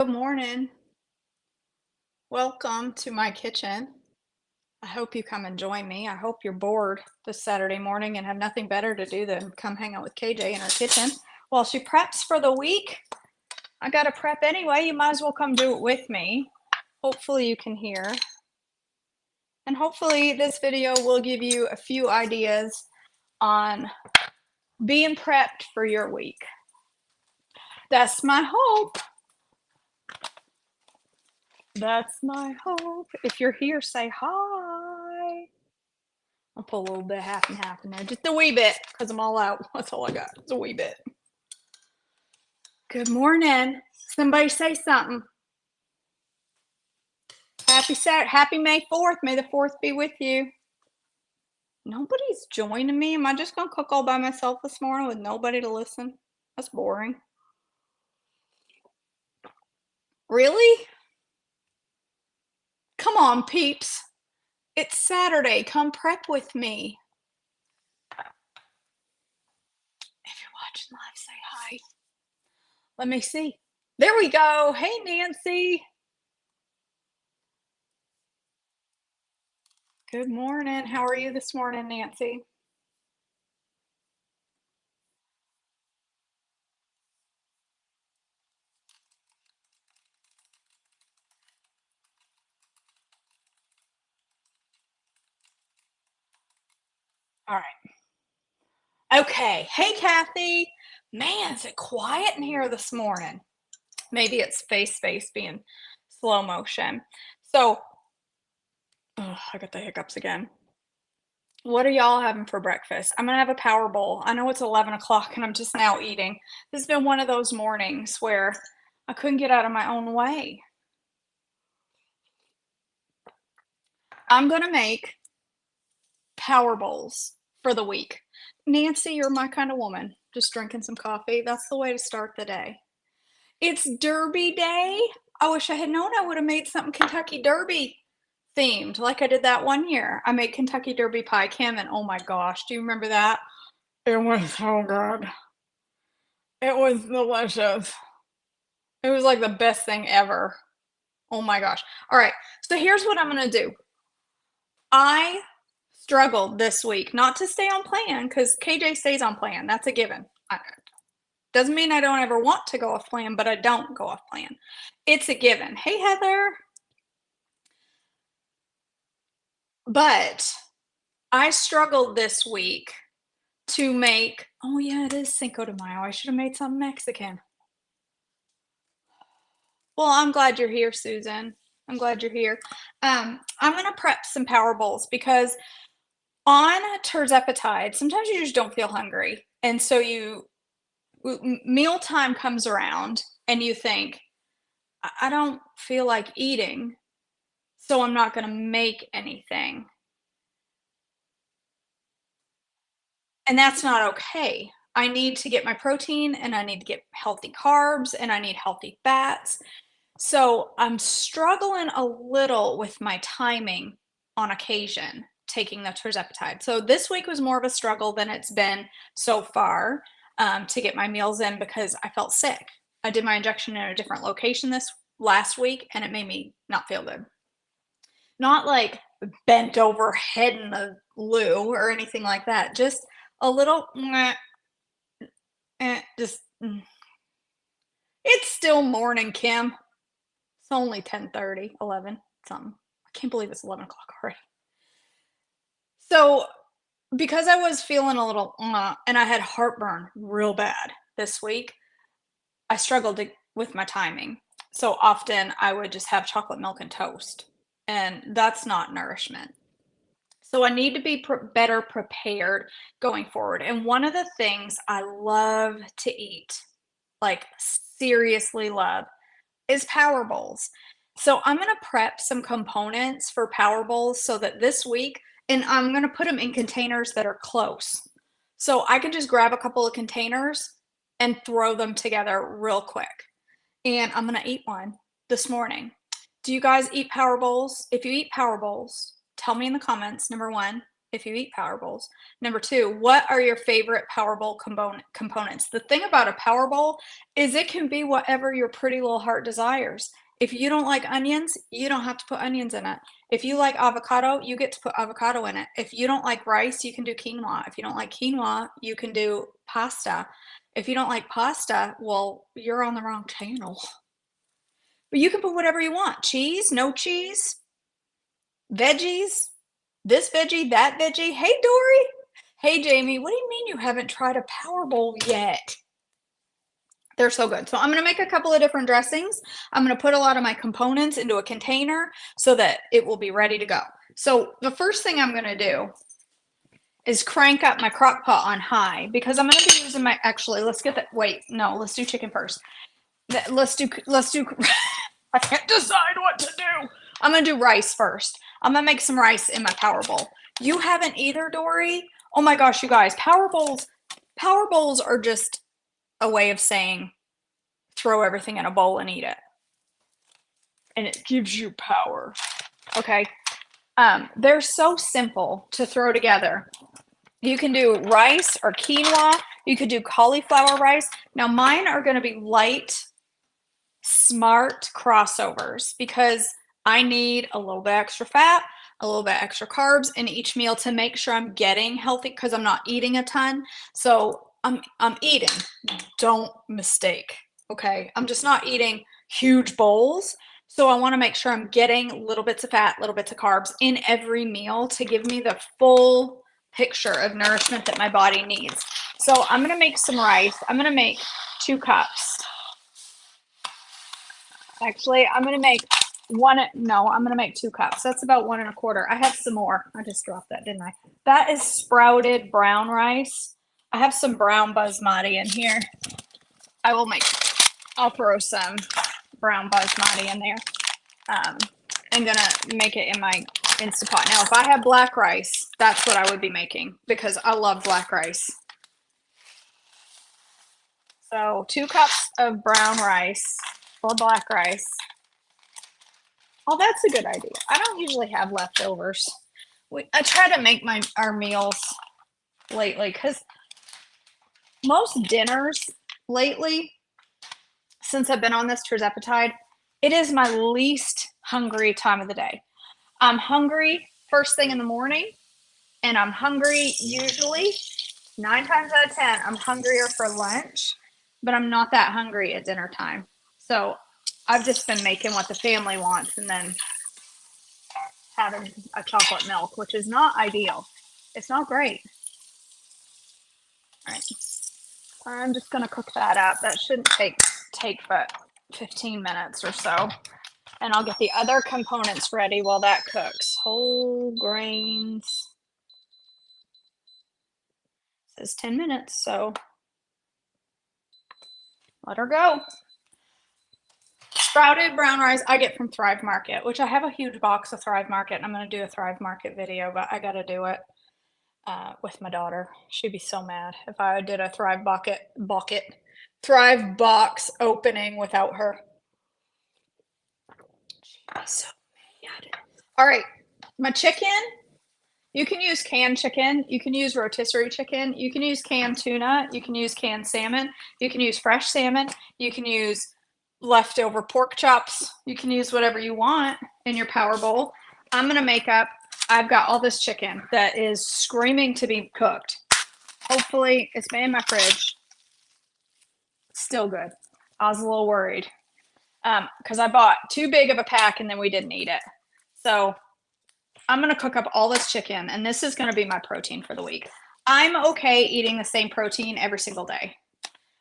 Good morning. Welcome to my kitchen. I hope you come and join me. I hope you're bored this Saturday morning and have nothing better to do than come hang out with KJ in her kitchen while she preps for the week. I got to prep anyway. You might as well come do it with me. Hopefully you can hear. And hopefully this video will give you a few ideas on being prepped for your week. That's my hope. That's my hope. If you're here, say hi. I'll put a little bit half and half in there. Just a wee bit, because I'm all out. That's all I got. It's a wee bit. Good morning. Somebody say something. Happy Saturday. Happy May 4th. May the 4th be with you. Nobody's joining me. Am I just going to cook all by myself this morning with nobody to listen? That's boring. Really? Come on, peeps. It's Saturday. Come prep with me. If you're watching live, say hi. Let me see. There we go. Hey, Nancy. Good morning. How are you this morning, Nancy? All right. Okay. Hey, Kathy. Man, is it quiet in here this morning? Maybe it's space being slow motion. So, I got the hiccups again. What are y'all having for breakfast? I'm gonna have a power bowl. I know it's 11 o'clock and I'm just now eating. This has been one of those mornings where I couldn't get out of my own way. I'm gonna make power bowls for the week. Nancy, you're my kind of woman. Just drinking some coffee. That's the way to start the day. It's Derby Day. I wish I had known I would have made something Kentucky Derby themed like I did that one year. I made Kentucky Derby pie, Kim, and oh my gosh, do you remember that? It was so good. It was delicious. It was like the best thing ever. Oh my gosh. All right. So here's what I'm going to do. I struggled this week not to stay on plan because KJ stays on plan. That's a given. Doesn't mean I don't ever want to go off plan, but I don't go off plan. It's a given. Hey, Heather. But I struggled this week to make, oh yeah, it is Cinco de Mayo. I should have made something Mexican. Well, I'm glad you're here, Susan. I'm glad you're here. I'm gonna prep some power bowls because on terzepatide, sometimes you just don't feel hungry. And so mealtime comes around and you think, I don't feel like eating, so I'm not gonna make anything. And that's not okay. I need to get my protein and I need to get healthy carbs and I need healthy fats. So I'm struggling a little with my timing on occasion taking the tirzepatide. So this week was more of a struggle than it's been so far to get my meals in because I felt sick. I did my injection in a different location this last week and it made me not feel good. Not like bent over head in the loo or anything like that. Just a little, just. It's still morning, Kim. It's only 10:30, 11, something. I can't believe it's 11 o'clock already. So, because I was feeling a little, and I had heartburn real bad this week, I struggled with my timing. So often I would just have chocolate milk and toast, and that's not nourishment. So I need to be better prepared going forward. And one of the things I love to eat, like seriously love, is power bowls. So I'm gonna prep some components for power bowls so that this week, and I'm gonna put them in containers that are close. So I can just grab a couple of containers and throw them together real quick. And I'm gonna eat one this morning. Do you guys eat power bowls? If you eat power bowls, tell me in the comments, number one. if you eat Power Bowls. Number two, what are your favorite Power Bowl components? The thing about a Power Bowl is it can be whatever your pretty little heart desires. If you don't like onions, you don't have to put onions in it. If you like avocado, you get to put avocado in it. If you don't like rice, you can do quinoa. If you don't like quinoa, you can do pasta. If you don't like pasta, well, you're on the wrong channel. But you can put whatever you want. Cheese, no cheese, veggies, this veggie, that veggie. Hey, Dory. Hey, Jamie. What do you mean you haven't tried a Power Bowl yet? They're so good. So I'm going to make a couple of different dressings. I'm going to put a lot of my components into a container so that it will be ready to go. So the first thing I'm going to do is crank up my crock pot on high because I'm going to be using my, actually, let's get that. Wait, no, let's do chicken first. Let's do, I can't decide what to do. I'm going to do rice first. I'm going to make some rice in my Power Bowl. You haven't either, Dory? Oh my gosh, you guys, Power Bowls are just a way of saying throw everything in a bowl and eat it. And it gives you power. Okay. They're so simple to throw together. You can do rice or quinoa. You could do cauliflower rice. Now mine are going to be light, smart crossovers because I need a little bit extra fat, a little bit extra carbs in each meal to make sure I'm getting healthy because I'm not eating a ton. So I'm eating. Don't mistake. Okay. I'm just not eating huge bowls. So I want to make sure I'm getting little bits of fat, little bits of carbs in every meal to give me the full picture of nourishment that my body needs. So I'm going to make some rice. I'm going to make 2 cups. Actually, I'm going to make I'm going to make 2 cups. That's about 1 1/4. I have some more. I just dropped that, didn't I? That is sprouted brown rice. I have some brown basmati in here. I'll throw some brown basmati in there. I'm gonna make it in my Instapot. Now, if I had black rice, that's what I would be making because I love black rice. So 2 cups of brown rice or black rice. Oh, that's a good idea. I don't usually have leftovers. I try to make our meals lately because most dinners lately, since I've been on this tirzepatide, it is my least hungry time of the day. I'm hungry first thing in the morning, and I'm hungry usually 9 times out of 10. I'm hungrier for lunch, but I'm not that hungry at dinner time. So I've just been making what the family wants and then having a chocolate milk, which is not ideal. It's not great. All right. I'm just going to cook that up. That shouldn't take but 15 minutes or so. And I'll get the other components ready while that cooks. Whole grains. It says 10 minutes, so let her go. Sprouted brown rice I get from Thrive Market, which I have a huge box of Thrive Market, and I'm going to do a Thrive Market video, but I got to do it with my daughter. She'd be so mad if I did a Thrive box opening without her. She'd be so mad. All right, my chicken. You can use canned chicken. You can use rotisserie chicken. You can use canned tuna. You can use canned salmon. You can use fresh salmon. You can use leftover pork chops. You can use whatever you want in your Power Bowl. I've got all this chicken that is screaming to be cooked. Hopefully, it's been in my fridge. Still good. I was a little worried because I bought too big of a pack and then we didn't eat it. So I'm going to cook up all this chicken, and this is going to be my protein for the week. I'm okay eating the same protein every single day.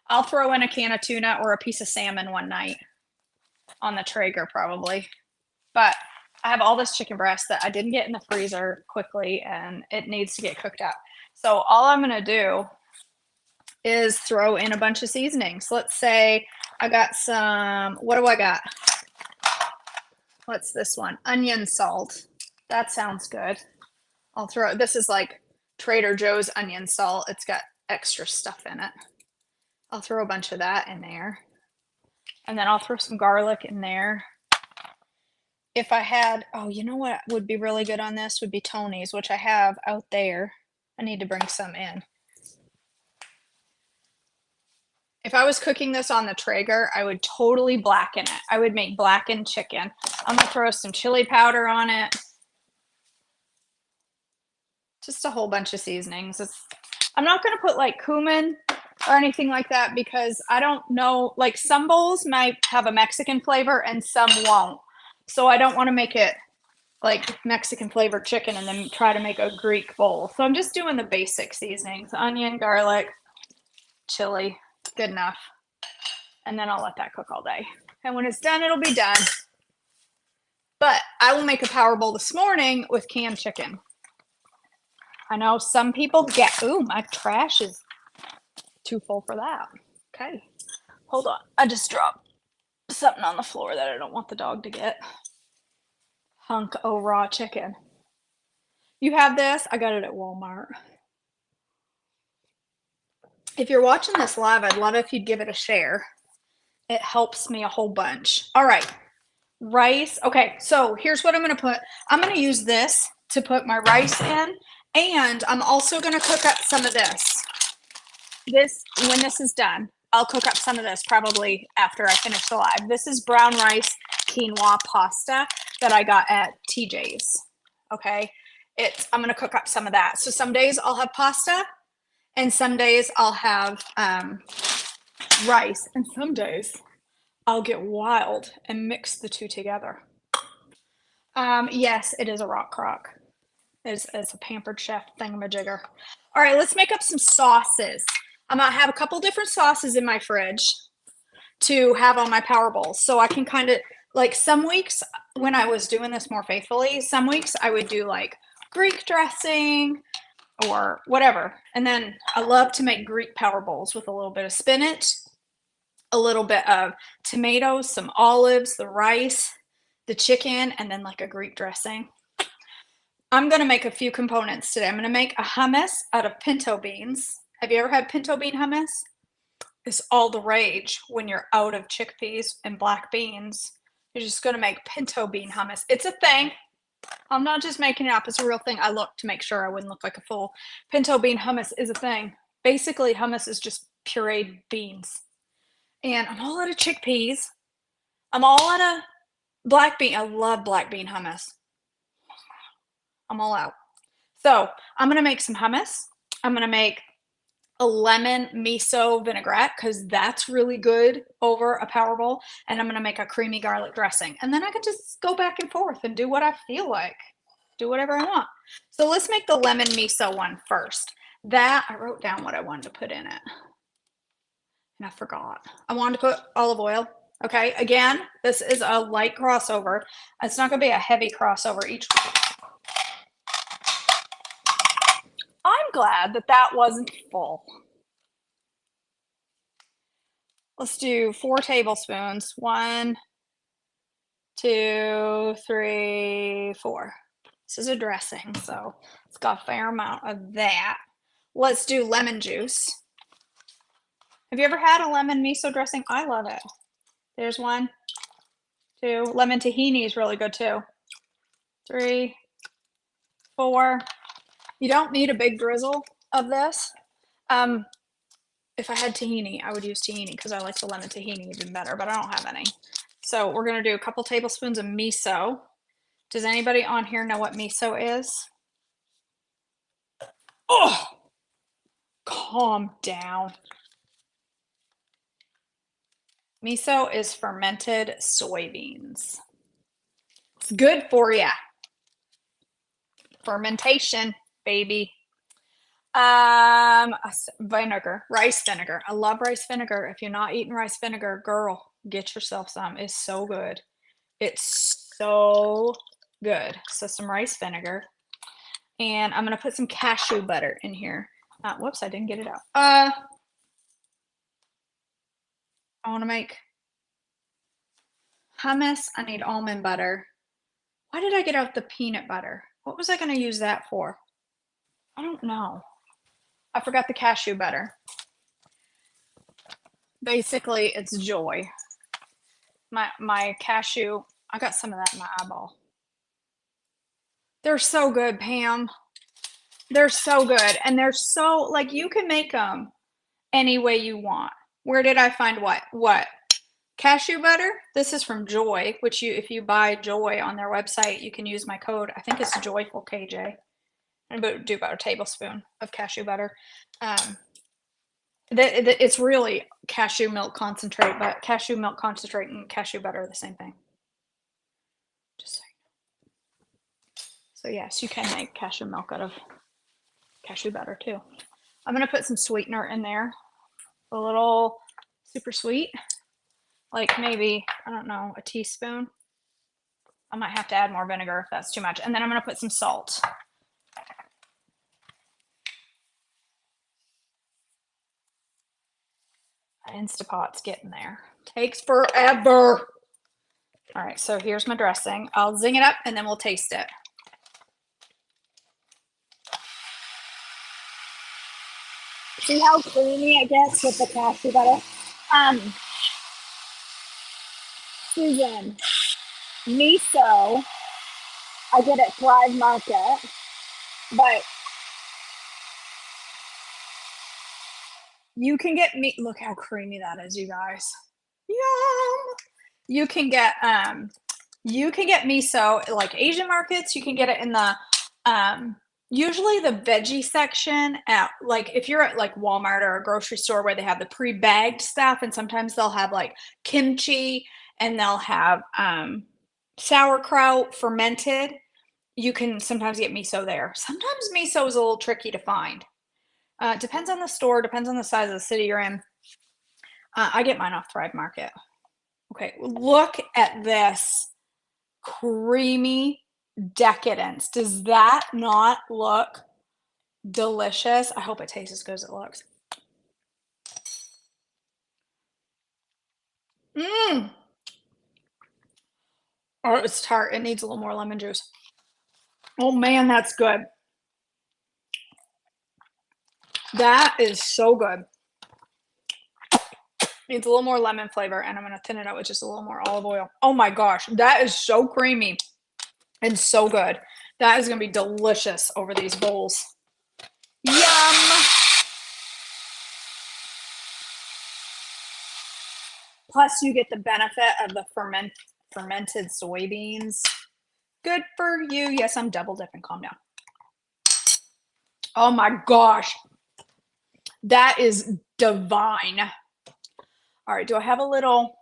I'll throw in a can of tuna or a piece of salmon one night on the Traeger probably. But I have all this chicken breast that I didn't get in the freezer quickly, and it needs to get cooked up. So all I'm going to do is throw in a bunch of seasonings. Let's say I got some, what do I got? What's this one? Onion salt. That sounds good. This is like Trader Joe's onion salt. It's got extra stuff in it. I'll throw a bunch of that in there. And then I'll throw some garlic in there. if I had, oh, you know what would be really good on this would be Tony's, which I have out there. I need to bring some in. If I was cooking this on the Traeger, I would totally blacken it. I would make blackened chicken. I'm gonna throw some chili powder on it. Just a whole bunch of seasonings. I'm not gonna put like cumin or anything like that because I don't know, like some bowls might have a Mexican flavor and some won't. So I don't wanna make it like Mexican flavored chicken and then try to make a Greek bowl. So I'm just doing the basic seasonings, onion, garlic, chili, good enough. And then I'll let that cook all day. And when it's done, it'll be done. But I will make a power bowl this morning with canned chicken. I know some people get, ooh, my trash is too full for that. Okay, hold on. I just dropped something on the floor that I don't want the dog to get. Hunk of raw chicken. You have this? I got it at Walmart. If you're watching this live, I'd love it if you'd give it a share. It helps me a whole bunch. All right, rice. Okay, so here's what I'm gonna put. I'm gonna use this to put my rice in, and I'm also gonna cook up some of this. When this is done, I'll cook up some of this probably after I finish the live. This is brown rice quinoa pasta that I got at TJ's. Okay, I'm gonna cook up some of that. So some days I'll have pasta, and some days I'll have rice, and some days I'll get wild and mix the two together. Yes, it is a rock crock. It's a Pampered Chef thingamajigger. All right, let's make up some sauces. I'm gonna have a couple different sauces in my fridge to have on my power bowls. So I can kind of, like some weeks when I was doing this more faithfully, some weeks I would do like Greek dressing or whatever. And then I love to make Greek power bowls with a little bit of spinach, a little bit of tomatoes, some olives, the rice, the chicken, and then like a Greek dressing. I'm going to make a few components today. I'm going to make a hummus out of pinto beans. Have you ever had pinto bean hummus? It's all the rage when you're out of chickpeas and black beans. You're just going to make pinto bean hummus. It's a thing. I'm not just making it up. It's a real thing. I looked to make sure I wouldn't look like a fool. Pinto bean hummus is a thing. Basically, hummus is just pureed beans. And I'm all out of chickpeas. I'm all out of black bean. I love black bean hummus. I'm all out. So I'm going to make some hummus. I'm going to make a lemon miso vinaigrette because that's really good over a power bowl. And I'm going to make a creamy garlic dressing. And then I can just go back and forth and do what I feel like. Do whatever I want. So let's make the lemon miso one first. That, I wrote down what I wanted to put in it. And I forgot. I wanted to put olive oil. Okay, again, this is a light crossover. It's not going to be a heavy crossover each. I'm glad that that wasn't full. Let's do 4 tablespoons. 1, 2, 3, 4. This is a dressing, so it's got a fair amount of that. Let's do lemon juice. Have you ever had a lemon miso dressing? I love it. There's 1, 2. Lemon tahini is really good too. 3, 4. You don't need a big drizzle of this. If I had tahini, I would use tahini because I like the lemon tahini even better, but I don't have any. So we're going to do a couple tablespoons of miso. Does anybody on here know what miso is? Oh, calm down. Miso is fermented soybeans. It's good for you. Fermentation, baby. Vinegar, rice vinegar. I love rice vinegar. If you're not eating rice vinegar, girl, get yourself some. It's so good. It's so good. So some rice vinegar. And I'm going to put some cashew butter in here. Whoops, I didn't get it out. I want to make hummus. I need almond butter. Why did I get out the peanut butter? What was I going to use that for? I don't know. I forgot the cashew butter. Basically, it's joy. My cashew I got some of that in my eyeball. They're so good, Pam. They're so good. And they're so, like, you can make them any way you want. Where did I find what? What? Cashew butter. This is from Joy, which if you buy Joy on their website, you can use my code. I think it's Joyful KJ. And do about a tablespoon of cashew butter. It's really cashew milk concentrate, but cashew milk concentrate and cashew butter are the same thing. Just saying. So yes, you can make cashew milk out of cashew butter too. I'm gonna put some sweetener in there, a little super sweet, like maybe, I don't know, a teaspoon. I might have to add more vinegar if that's too much. And then I'm gonna put some salt. Instapot's getting there. Takes forever. All right, so here's my dressing. I'll zing it up and then we'll taste it. See how creamy it gets with the cashew butter? Susan, miso, I get at Thrive Market, but you can get meat. Look how creamy that is, you guys. Yum! You can get miso like Asian markets. You can get it in the usually the veggie section at, like, if you're at like Walmart or a grocery store where they have the pre-bagged stuff, and sometimes they'll have like kimchi and they'll have sauerkraut fermented. You can sometimes get miso there. Sometimes miso is a little tricky to find. Depends on the store, depends on the size of the city you're in. I get mine off Thrive Market. Okay, look at this creamy decadence. Does that not look delicious? I hope it tastes as good as it looks. Mmm. Oh, it's tart. It needs a little more lemon juice. Oh man, that's good. That is so good. Needs a little more lemon flavor, and I'm going to thin it out with just a little more olive oil. Oh my gosh, that is so creamy and so good. That is going to be delicious over these bowls. Yum! Plus, you get the benefit of the fermented soybeans. Good for you. Yes, I'm double dipping. Calm down. Oh my gosh. That is divine. All right, do I have a little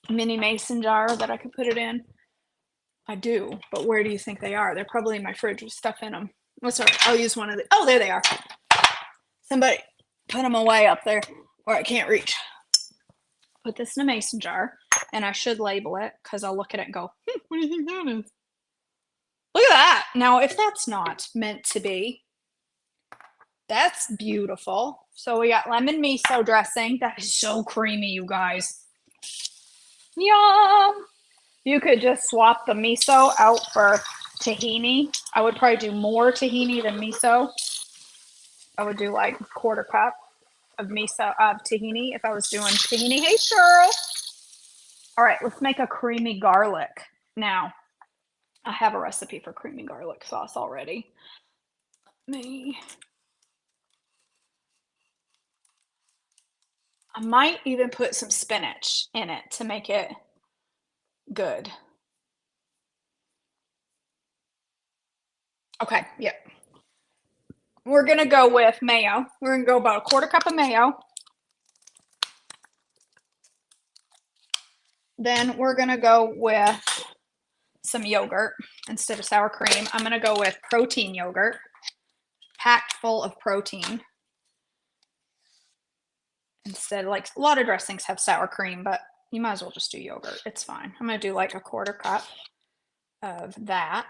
mini mason jar that I could put it in? I do, but where do you think they are? They're probably in my fridge with stuff in them. Oh, sorry, I'll use one of the, oh, there they are. Somebody put them away up there where I can't reach. Put this in a mason jar, and I should label it because I'll look at it and go, what do you think that is? Look at that. Now, if that's not meant to be, that's beautiful. So we got lemon miso dressing. That is so creamy, you guys. Yum. You could just swap the miso out for tahini. I would probably do more tahini than miso. I would do like 1/4 cup of miso of tahini if I was doing tahini. Hey, Cheryl. All right, let's make a creamy garlic. Now, I have a recipe for creamy garlic sauce already. I might even put some spinach in it to make it good. Okay, yep. We're gonna go with mayo. We're gonna go about 1/4 cup of mayo. Then we're gonna go with some yogurt instead of sour cream. I'm gonna go with protein yogurt, packed full of protein. Instead, like a lot of dressings have sour cream, but you might as well just do yogurt. It's fine. I'm gonna do like a 1/4 cup of that.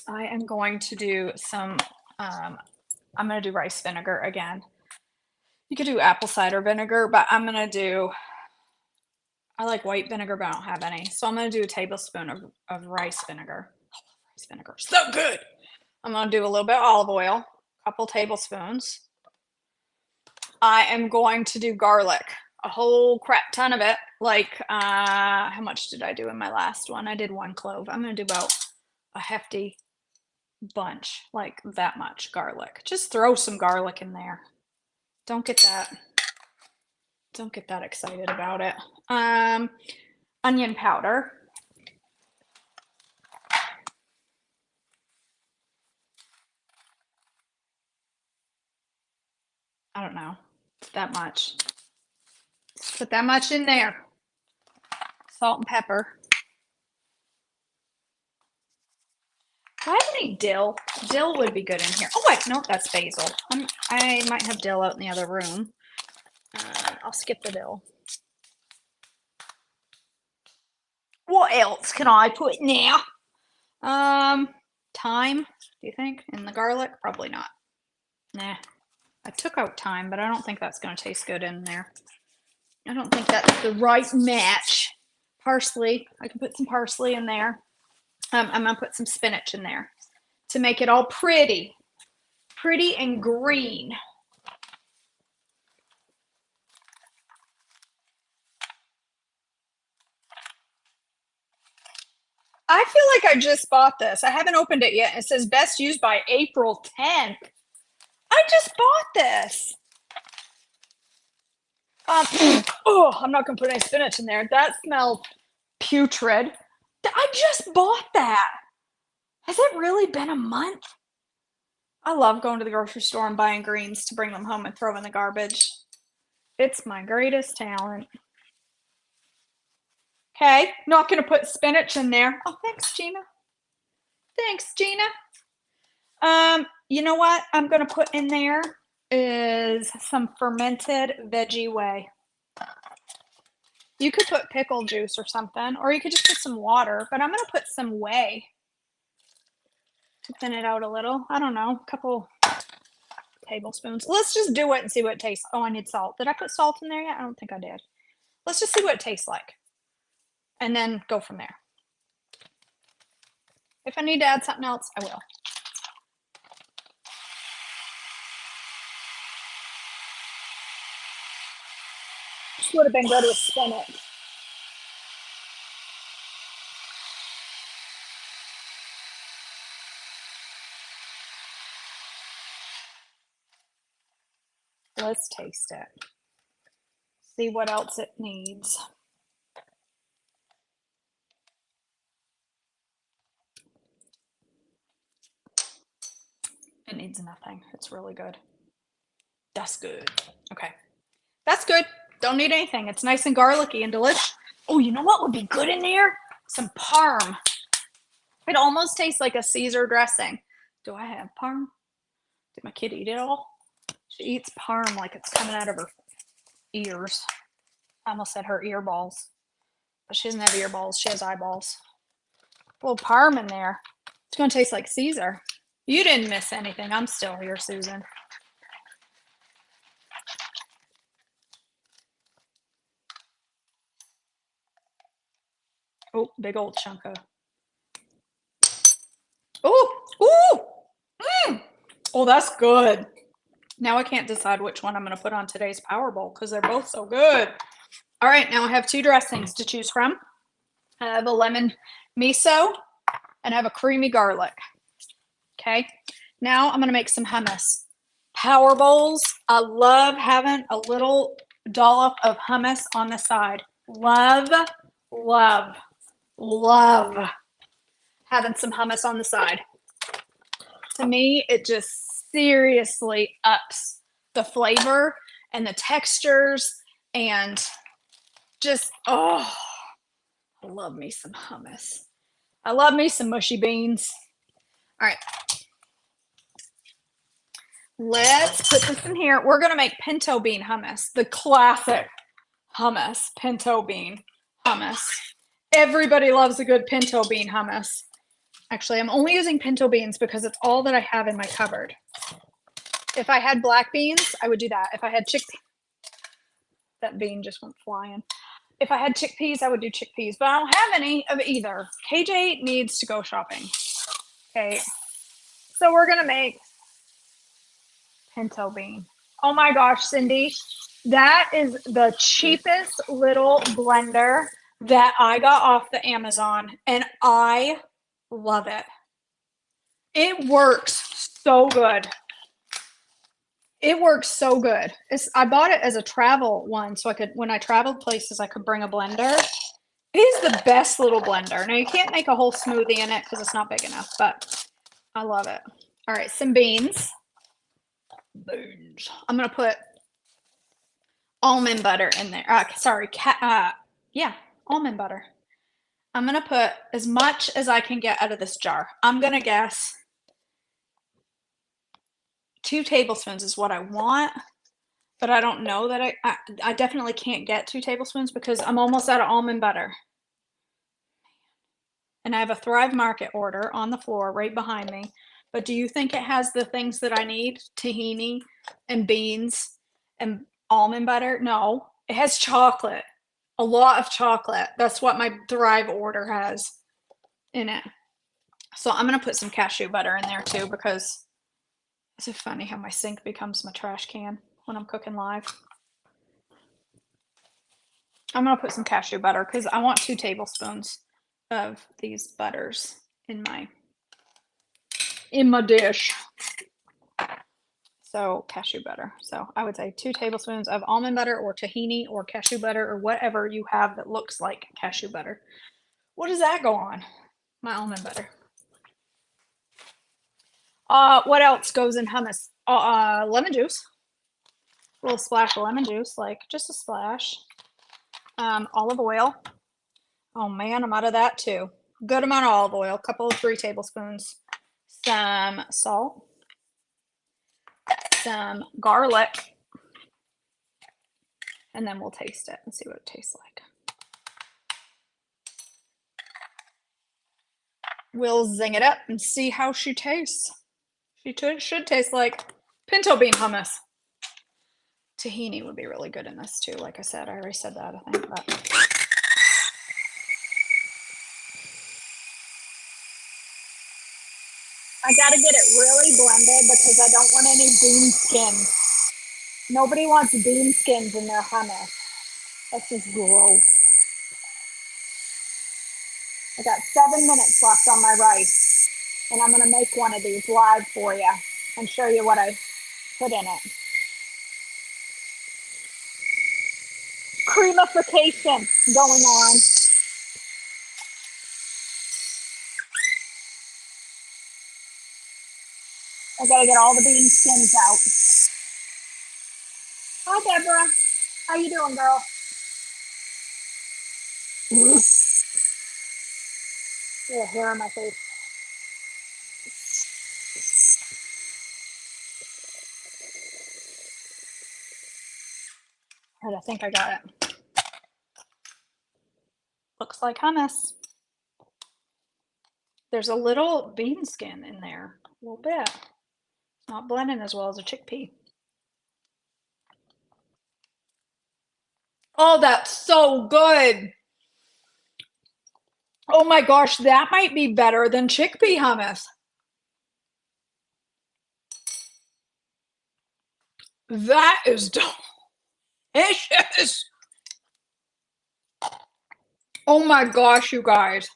I am going to do some, I'm going to do rice vinegar again. You could do apple cider vinegar, but I'm going to do, I like white vinegar, but I don't have any. So I'm going to do a tablespoon of rice vinegar. I love rice vinegar. So good. I'm going to do a little bit of olive oil, a couple tablespoons. I am going to do garlic, a whole crap ton of it. Like, how much did I do in my last one? I did 1 clove. I'm going to do about a hefty bunch, like that much garlic. Just throw some garlic in there. Don't get that excited about it. Onion powder. I don't know, that much. Put that much in there. Salt and pepper. Do I have any dill? Dill would be good in here. Oh wait, no, that's basil. I might have dill out in the other room. I'll skip the dill. What else can I put in there? Thyme, do you think? In the garlic? Probably not. Nah. I took out thyme, but I don't think that's going to taste good in there. I don't think that's the right match. Parsley. I can put some parsley in there. I'm going to put some spinach in there to make it all pretty. Pretty and green. I feel like I just bought this. I haven't opened it yet. It says best used by April 10th. I just bought this. Oh, I'm not going to put any spinach in there. That smells putrid. I just bought that. Has it really been a month? I love going to the grocery store and buying greens to bring them home and throw in the garbage. It's my greatest talent. Okay, not going to put spinach in there. Oh, thanks, Gina. Thanks, Gina. You know what I'm going to put in there is some fermented veggie whey. You could put pickle juice or something, or you could just put some water, but I'm going to put some whey to thin it out a little. I don't know, a couple tablespoons. Let's just do it and see what it tastes. Oh, I need salt. Did I put salt in there yet? I don't think I did. Let's just see what it tastes like and then go from there. If I need to add something else, I will. This would have been good with spinach. Let's taste it. See what else it needs. It needs nothing. It's really good. That's good. Okay. That's good. Don't need anything. It's nice and garlicky and delicious. Oh, you know what would be good in there? Some parm. It almost tastes like a Caesar dressing. Do I have parm? Did my kid eat it all? She eats parm like it's coming out of her ears. I almost said her ear balls. But she doesn't have ear balls. She has eyeballs. A little parm in there. It's going to taste like Caesar. You didn't miss anything. I'm still here, Susan. Oh, big old chunk of. Oh, ooh. Oh, that's good. Now I can't decide which one I'm going to put on today's Power Bowl because they're both so good. All right, now I have 2 dressings to choose from. I have a lemon miso and I have a creamy garlic. Okay, now I'm going to make some hummus. Power Bowls. I love having a little dollop of hummus on the side. Love, love, love having some hummus on the side. To me, it just seriously ups the flavor and the textures and just, oh, I love me some hummus. I love me some mushy beans. All right. Let's put this in here. We're going to make pinto bean hummus, the classic hummus, pinto bean hummus. Everybody loves a good pinto bean hummus. Actually, I'm only using pinto beans because it's all that I have in my cupboard. If I had black beans, I would do that. If I had chickpeas, that bean just went flying. If I had chickpeas, I would do chickpeas, but I don't have any of either. KJ needs to go shopping. Okay, so we're going to make pinto bean Oh my gosh, Cindy, that is the cheapest little blender that I got off the Amazon, and I love it. It works so good. It works so good. I bought it as a travel one, so I could, when I traveled places, I could bring a blender. It is the best little blender. Now you can't make a whole smoothie in it because it's not big enough, but I love it. All right, some beans. Beans. I'm gonna put almond butter in there. Sorry, yeah, almond butter. I'm gonna put as much as I can get out of this jar. I'm gonna guess 2 tablespoons is what I want, but I don't know that I definitely can't get 2 tablespoons because I'm almost out of almond butter. And I have a Thrive Market order on the floor right behind me. But do you think it has the things that I need? Tahini and beans and almond butter? No, it has chocolate. A lot of chocolate. That's what my Thrive order has in it. So I'm going to put some cashew butter in there too because it's so funny how my sink becomes my trash can when I'm cooking live. I'm going to put some cashew butter because I want 2 tablespoons of these butters in my dish. So cashew butter. So I would say 2 tablespoons of almond butter or tahini or cashew butter or whatever you have that looks like cashew butter. What does that go on? My almond butter. What else goes in hummus? Lemon juice. A little splash of lemon juice, like just a splash. Olive oil. Oh man, I'm out of that too. Good amount of olive oil, a couple of 3 tablespoons. Some salt. Some garlic. And then we'll taste it and see what it tastes like. We'll zing it up and see how she tastes. She should taste like pinto bean hummus. Tahini would be really good in this too. Like I said, I already said that, I think. But I gotta get it really blended because I don't want any bean skins. Nobody wants bean skins in their hummus. That's just gross. I got 7 minutes left on my rice, and I'm gonna make one of these live for you and show you what I put in it. Creamification going on. I gotta get all the bean skins out. Hi, Deborah. How you doing, girl? Yeah, hair on my face. All right, I think I got it. Looks like hummus. There's a little bean skin in there, a little bit. It's not blending as well as a chickpea. Oh, that's so good. Oh my gosh, that might be better than chickpea hummus. That is delicious. Oh my gosh, you guys.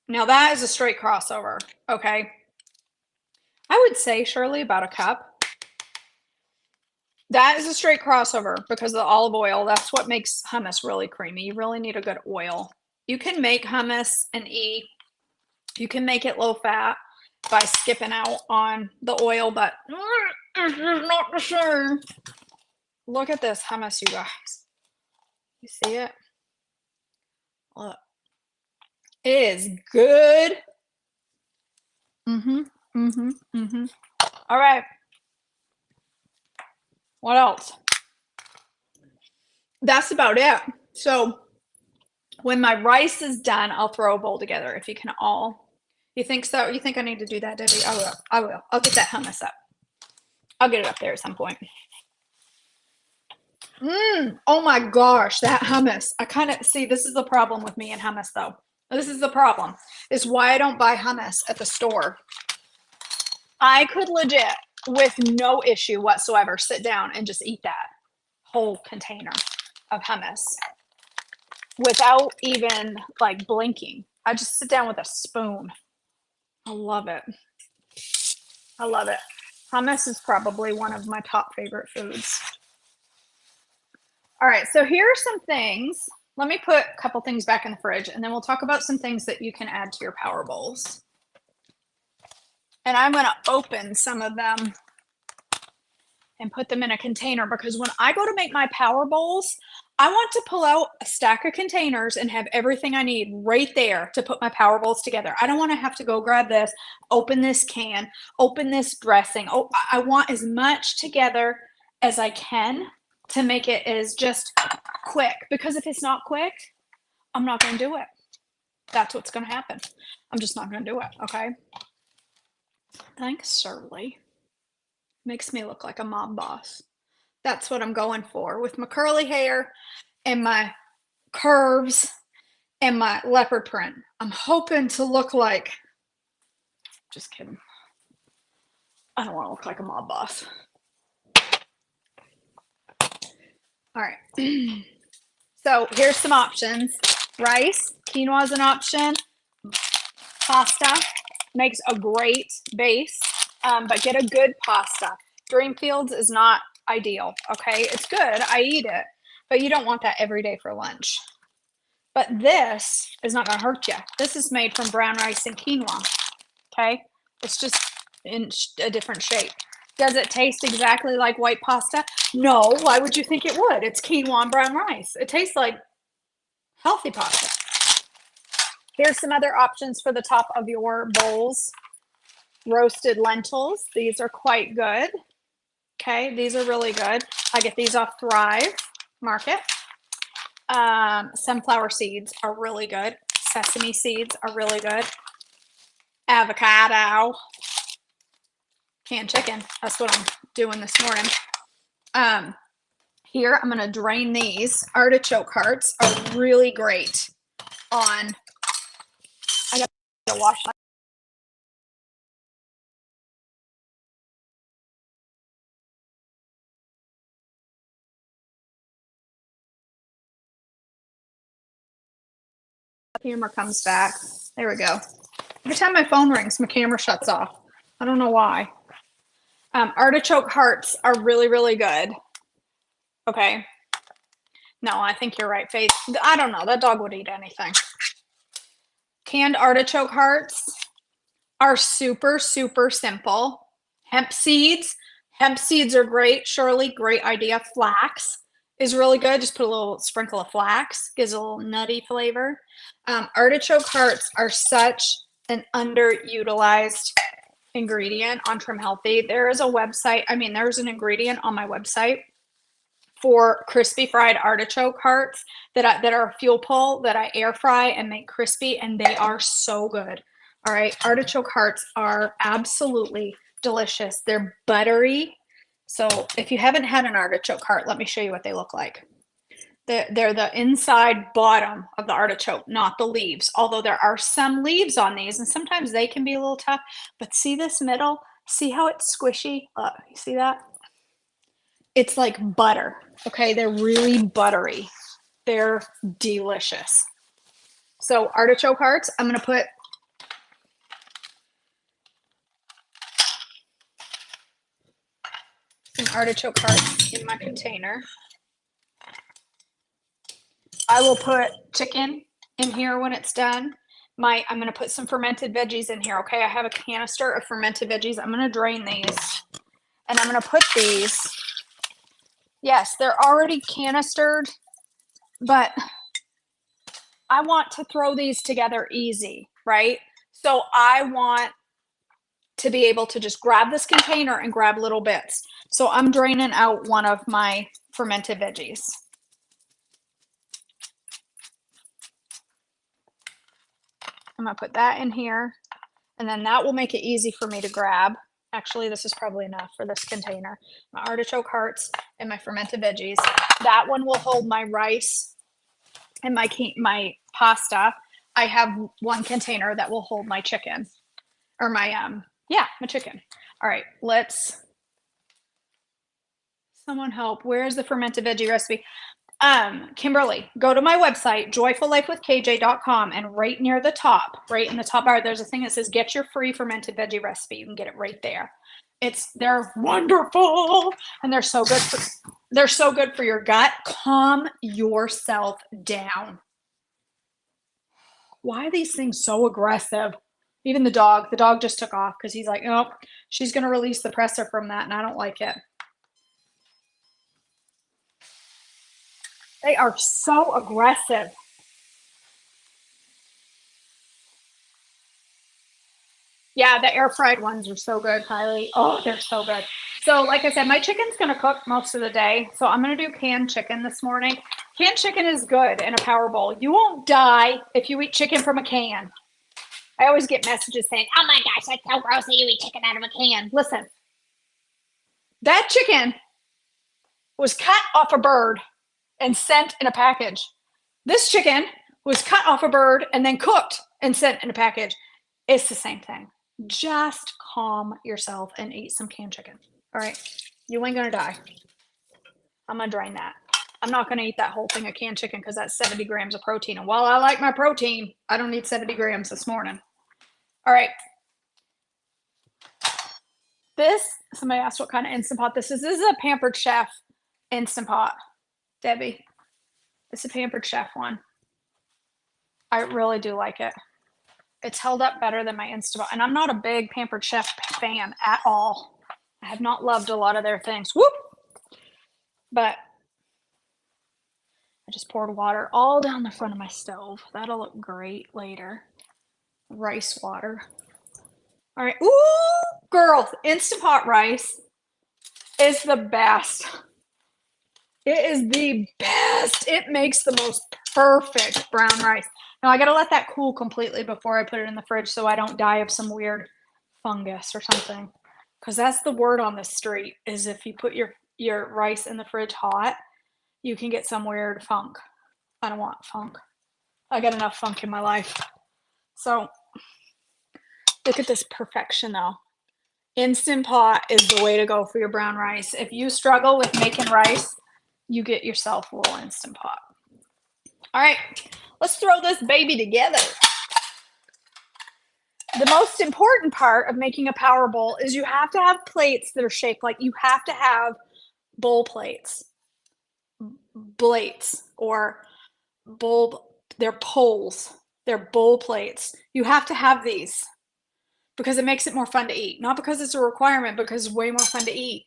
Now that is a straight crossover, okay? I would say, Shirley, about a cup. That is a straight crossover because of the olive oil. That's what makes hummus really creamy. You really need a good oil. You can make hummus and eat. You can make it low fat by skipping out on the oil, but it's not the same. Look at this hummus, you guys. You see it? Look. It is good. All right. What else? That's about it. So when my rice is done, I'll throw a bowl together. If you can all, you think so? You think I need to do that, Debbie? I will. I will. I'll get that hummus up. I'll get it up there at some point. Oh my gosh, that hummus. I kind of see this is the problem with me and hummus though. This is the problem. Is why I don't buy hummus at the store. I could legit, with no issue whatsoever, sit down and just eat that whole container of hummus without even like blinking. I just sit down with a spoon. I love it. I love it. Hummus is probably one of my top favorite foods. All right, so here are some things. Let me put a couple things back in the fridge, and then we'll talk about some things that you can add to your power bowls. And I'm going to open some of them and put them in a container, because when I go to make my power bowls, I want to pull out a stack of containers and have everything I need right there to put my power bowls together. I don't want to have to go grab this, open this can, open this dressing. Oh, I want as much together as I can to make it as just quick, because if it's not quick, I'm not going to do it. That's what's going to happen. I'm just not going to do it. Okay. Thanks, Shirley. Makes me look like a mob boss. That's what I'm going for with my curly hair and my curves and my leopard print. I'm hoping to look like, just kidding. I don't want to look like a mob boss. All right. So here's some options. Rice, quinoa is an option. Pasta makes a great base, but get a good pasta. Dreamfields is not ideal, okay? It's good. I eat it, but you don't want that every day for lunch. But this is not going to hurt you. This is made from brown rice and quinoa, okay? It's just in a different shape. Does it taste exactly like white pasta? No. Why would you think it would? It's quinoa and brown rice. It tastes like healthy pasta. Here's some other options for the top of your bowls. Roasted lentils. These are quite good. Okay, these are really good. I get these off Thrive Market. Sunflower seeds are really good. Sesame seeds are really good. Avocado. Canned chicken. That's what I'm doing this morning. Here, I'm going to drain these. Artichoke hearts are really great on, I got to wash my camera comes back. There we go. Every time my phone rings, my camera shuts off. I don't know why. Artichoke hearts are really, really good. Okay. No, I think you're right, Faith. I don't know. That dog would eat anything. Canned artichoke hearts are super, super simple. Hemp seeds. Hemp seeds are great. Shirley, great idea. Flax is really good. Just put a little sprinkle of flax. Gives a little nutty flavor. Artichoke hearts are such an underutilized ingredient on Trim Healthy. There is a website. I mean, there's an ingredient on my website for crispy fried artichoke hearts that are fuel pull that I air fry and make crispy, and they are so good. All right, artichoke hearts are absolutely delicious. They're buttery. So if you haven't had an artichoke heart, let me show you what they look like. They're the inside bottom of the artichoke, not the leaves. Although there are some leaves on these, and sometimes they can be a little tough. But see this middle? See how it's squishy? You see that? It's like butter. Okay, they're really buttery. They're delicious. So artichoke hearts, I'm going to put some artichoke hearts in my container. I will put chicken in here when it's done. I'm going to put some fermented veggies in here. Okay, I have a canister of fermented veggies. I'm going to drain these, and I'm going to put these. Yes, they're already canistered, but I want to throw these together easy, right? So I want to be able to just grab this container and grab little bits. So I'm draining out one of my fermented veggies. I'm going to put that in here, and then that will make it easy for me to grab. Actually, this is probably enough for this container. My artichoke hearts and my fermented veggies. That one will hold my rice and my pasta. I have one container that will hold my chicken, or my chicken. All right, someone help. Where's the fermented veggie recipe? Kimberly, go to my website, joyfullifewithkj.com, and right near the top, right in the top bar, there's a thing that says get your free fermented veggie recipe. You can get it right there. They're wonderful, and they're so good for your gut. Calm yourself down. Why are these things so aggressive? Even the dog just took off because he's like, oh, she's going to release the presser from that, and I don't like it. They are so aggressive. Yeah, the air fried ones are so good, Kylie. Oh, they're so good. So, like I said, my chicken's going to cook most of the day. So, I'm going to do canned chicken this morning. Canned chicken is good in a power bowl. You won't die if you eat chicken from a can. I always get messages saying, oh my gosh, that's so gross that you eat chicken out of a can. Listen, that chicken was cut off a bird and sent in a package. This chicken was cut off a bird and then cooked and sent in a package. It's the same thing. Just calm yourself and eat some canned chicken. All right. You ain't going to die. I'm going to drain that. I'm not going to eat that whole thing of canned chicken because that's 70 grams of protein. And while I like my protein, I don't need 70 grams this morning. All right. Somebody asked what kind of Instant Pot this is. This is a Pampered Chef Instant Pot. Debbie, it's a Pampered Chef one. I really do like it. It's held up better than my Instant Pot. And I'm not a big Pampered Chef fan at all. I have not loved a lot of their things. Whoop! But I just poured water all down the front of my stove. That'll look great later. Rice water. All right. Ooh, girls, Instant Pot rice is the best. It is the best. It makes the most perfect brown rice. Now I got to let that cool completely before I put it in the fridge so I don't die of some weird fungus or something. Because that's the word on the street, is if you put your rice in the fridge hot, you can get some weird funk. I don't want funk. I got enough funk in my life. So look at this perfection though. Instant Pot is the way to go for your brown rice. If you struggle with making rice, you get yourself a little Instant Pot. All right, let's throw this baby together. The most important part of making a power bowl is you have to have plates that are shaped like you have to have bowl plates. Plates or bowl, they're poles. They're bowl plates. You have to have these because it makes it more fun to eat. Not because it's a requirement, because it's way more fun to eat.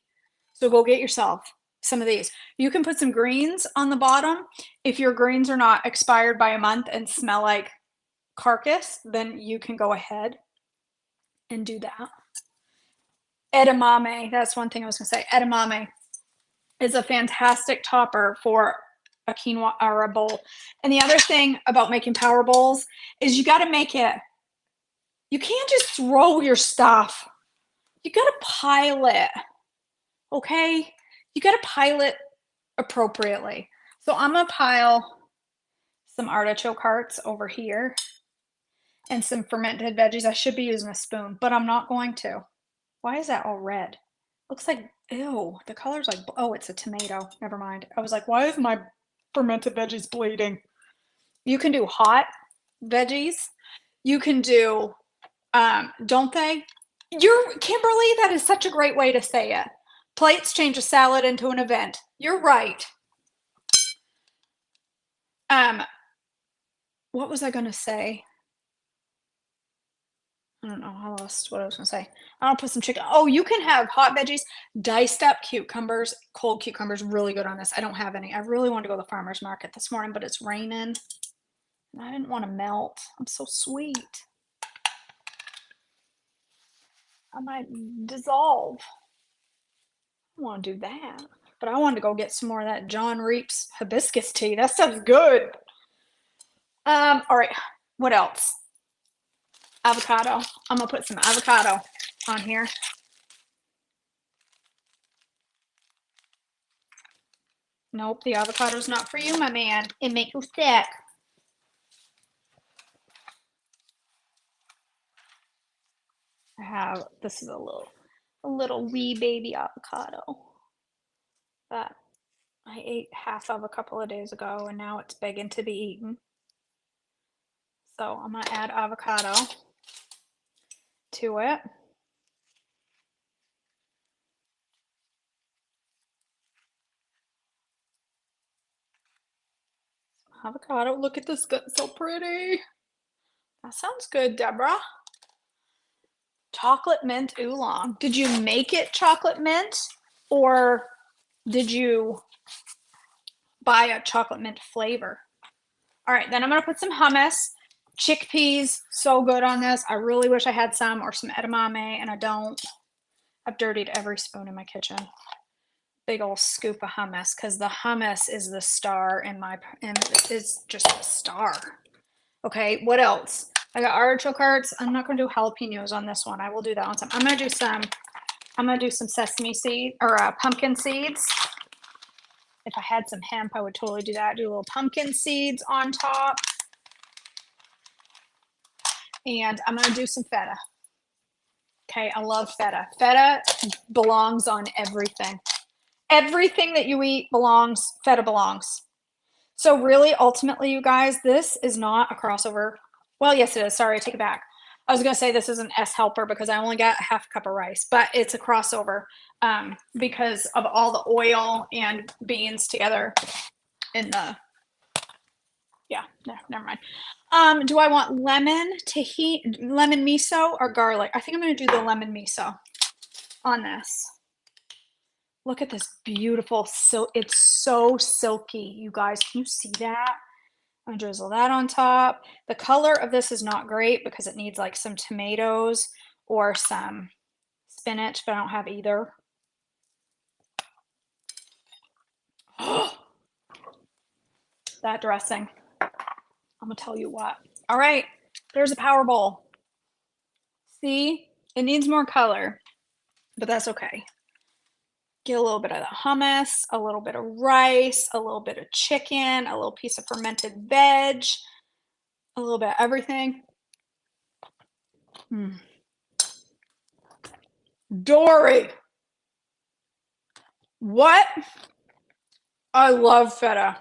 So go get yourself some of these. You can put some greens on the bottom. If your greens are not expired by a month and smell like carcass, then you can go ahead and do that. Edamame, that's one thing I was going to say. Edamame is a fantastic topper for a quinoa or a bowl. And the other thing about making power bowls is you got to make it, you can't just throw your stuff. You got to pile it. Okay? You got to pile it appropriately. So I'm going to pile some artichoke hearts over here and some fermented veggies. I should be using a spoon, but I'm not going to. Why is that all red? Looks like, ew, the color's like, oh, it's a tomato. Never mind. I was like, why is my fermented veggies bleeding? You can do hot veggies. You can do, don't they? Kimberly, that is such a great way to say it. Plates change a salad into an event. You're right. What was I going to say? I don't know. I lost what I was going to say. I'll put some chicken. Oh, you can have hot veggies, diced up cucumbers, cold cucumbers, really good on this. I don't have any. I really wanted to go to the farmer's market this morning, but it's raining. And I didn't want to melt. I'm so sweet. I might dissolve. I want to do that. But I wanted to go get some more of that John Reap's hibiscus tea. That stuff's good. All right. What else? Avocado. I'm going to put some avocado on here. Nope, the avocado's not for you, my man. It makes you sick. This is a little, a little wee baby avocado that I ate half of a couple of days ago and now it's begging to be eaten. So I'm gonna add avocado to it. Avocado, look at this, so pretty. That sounds good, Deborah. Chocolate mint oolong. Did you make it chocolate mint or did you buy a chocolate mint flavor? All right, then I'm gonna put some hummus. Chickpeas, so good on this. I really wish I had some or some edamame and I don't. I've dirtied every spoon in my kitchen. Big old scoop of hummus because the hummus is the star in my, and it's just a star. Okay, what else? I got artichoke hearts. I'm not gonna do jalapenos on this one. I will do that on some. I'm gonna do some sesame seed or pumpkin seeds. If I had some hemp, I would totally do that. Do little pumpkin seeds on top. And I'm gonna do some feta. Okay, I love feta. Feta belongs on everything. Everything that you eat belongs, feta belongs. So really, ultimately, you guys, this is not a crossover. Well, yes, it is. Sorry, I take it back. I was gonna say this is an S helper because I only got a half a cup of rice, but it's a crossover because of all the oil and beans together in the, yeah, no, never mind. Do I want lemon miso or garlic? I think I'm gonna do the lemon miso on this. Look at this beautiful it's so silky, you guys. Can you see that? I'm gonna drizzle that on top. The color of this is not great because it needs like some tomatoes or some spinach, but I don't have either. That dressing. I'm gonna tell you what. All right, there's a power bowl. See, it needs more color, but that's okay. Get a little bit of the hummus, a little bit of rice, a little bit of chicken, a little piece of fermented veg, a little bit of everything. Dory! What? I love feta.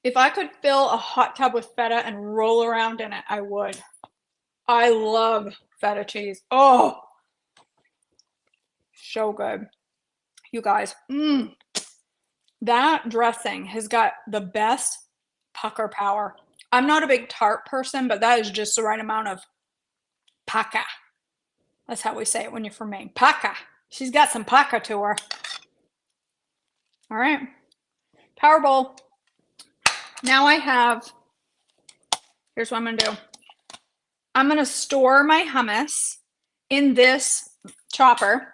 If I could fill a hot tub with feta and roll around in it, I would. I love feta cheese. Oh, so good. You guys, that dressing has got the best pucker power. I'm not a big tart person, but that is just the right amount of paca. That's how we say it when you're from Maine. Paca. She's got some paca to her. All right. Power bowl. Now I have, here's what I'm going to do. I'm going to store my hummus in this chopper.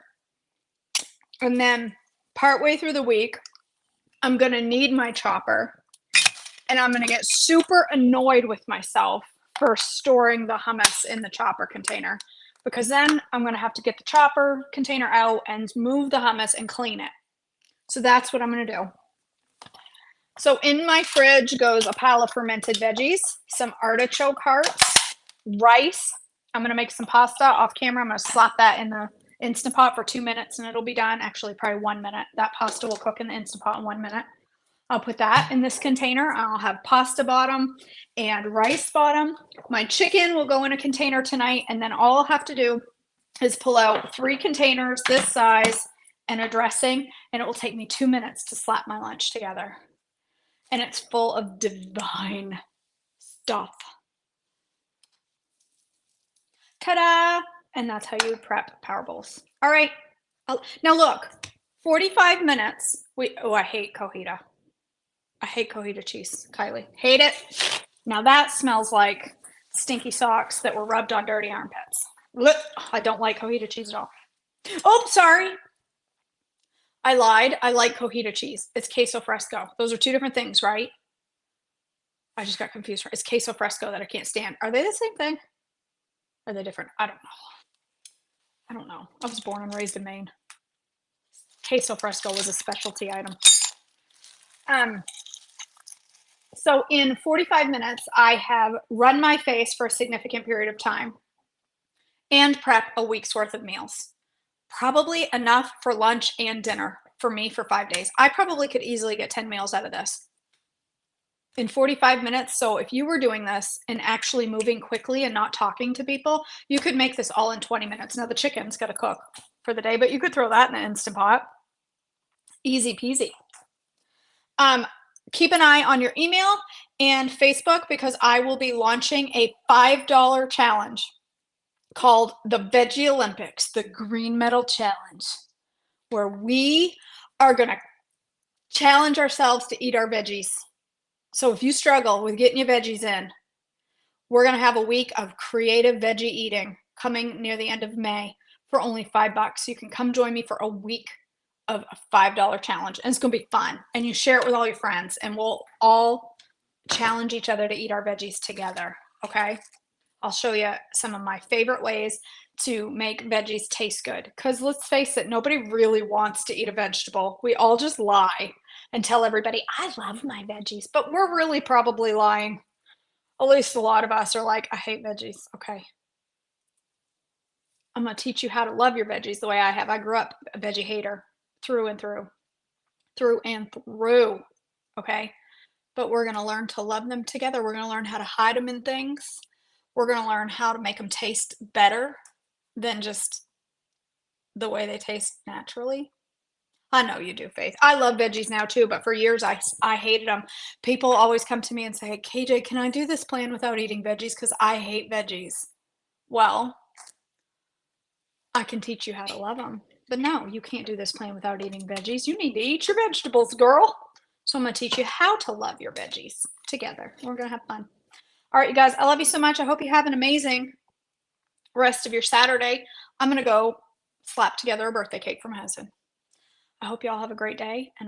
And then partway through the week, I'm going to need my chopper. And I'm going to get super annoyed with myself for storing the hummus in the chopper container. Because then I'm going to have to get the chopper container out and move the hummus and clean it. So that's what I'm going to do. So in my fridge goes a pile of fermented veggies, some artichoke hearts, rice. I'm going to make some pasta off camera. I'm going to slap that in the Instant Pot for 2 minutes and it'll be done. Actually, probably 1 minute. That pasta will cook in the Instant Pot in 1 minute. I'll put that in this container. I'll have pasta bottom and rice bottom. My chicken will go in a container tonight, and then all I'll have to do is pull out 3 containers this size and a dressing, and it will take me 2 minutes to slap my lunch together. And it's full of divine stuff. Ta-da! And that's how you prep power bowls. All right. Now look, 45 minutes. I hate cojita. I hate cojita cheese, Kylie. Hate it. Now that smells like stinky socks that were rubbed on dirty armpits. I don't like cojita cheese at all. Oh, sorry. I lied. I like cojita cheese. It's queso fresco. Those are 2 different things, right? I just got confused. It's queso fresco that I can't stand. Are they the same thing? Are they different? I don't know. I don't know. I was born and raised in Maine. Queso fresco was a specialty item. So in 45 minutes, I have run my face for a significant period of time. and prep a week's worth of meals. Probably enough for lunch and dinner for me for 5 days. I probably could easily get 10 meals out of this in 45 minutes. So if you were doing this and actually moving quickly and not talking to people, you could make this all in 20 minutes. Now the chicken's got to cook for the day, but you could throw that in an Instant Pot. Easy peasy. Keep an eye on your email and Facebook because I will be launching a $5 challenge called the Veggie Olympics, the Green Medal Challenge, where we are going to challenge ourselves to eat our veggies. So if you struggle with getting your veggies in, we're going to have a week of creative veggie eating coming near the end of May for only $5. You can come join me for a week of a $5 challenge, and it's going to be fun. And you share it with all your friends, and we'll all challenge each other to eat our veggies together. Okay. I'll show you some of my favorite ways to make veggies taste good. Because let's face it, nobody really wants to eat a vegetable. We all just lie and tell everybody, I love my veggies, but we're really probably lying. At least a lot of us are like, I hate veggies. Okay. I'm going to teach you how to love your veggies the way I have. I grew up a veggie hater through and through, through and through. Okay. But we're going to learn to love them together. We're going to learn how to hide them in things. We're going to learn how to make them taste better than just the way they taste naturally. I know you do, Faith. I love veggies now too, but for years I hated them. People always come to me and say, KJ, can I do this plan without eating veggies? Because I hate veggies. Well, I can teach you how to love them. But no, you can't do this plan without eating veggies. You need to eat your vegetables, girl. So I'm going to teach you how to love your veggies together. We're going to have fun. All right, you guys, I love you so much. I hope you have an amazing rest of your Saturday. I'm going to go slap together a birthday cake for my husband. I hope you all have a great day. And